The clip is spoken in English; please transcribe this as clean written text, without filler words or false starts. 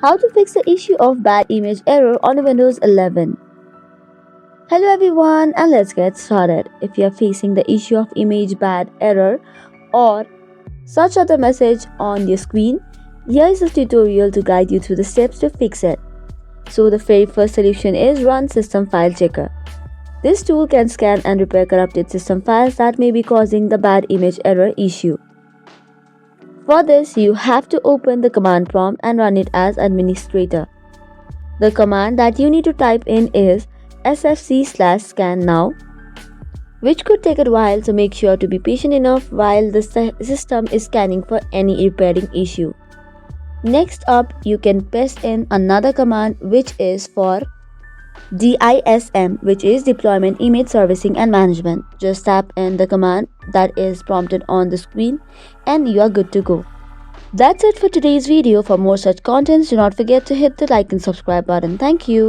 How to fix the issue of bad image error on Windows 11. Hello everyone, and let's get started. If you are facing the issue of image bad error or such other message on your screen, here is a tutorial to guide you through the steps to fix it. So the very first solution is Run System File Checker. This tool can scan and repair corrupted system files that may be causing the bad image error issue. For this, you have to open the command prompt and run it as administrator. The command that you need to type in is sfc/scan now, which could take a while, so make sure to be patient enough while the system is scanning for any repairing issue. Next up, you can paste in another command which is for DISM, which is Deployment Image Servicing and Management. Just tap in the command that is prompted on the screen and you are good to go. That's it for today's video. For more such contents, do not forget to hit the like and subscribe button. Thank you.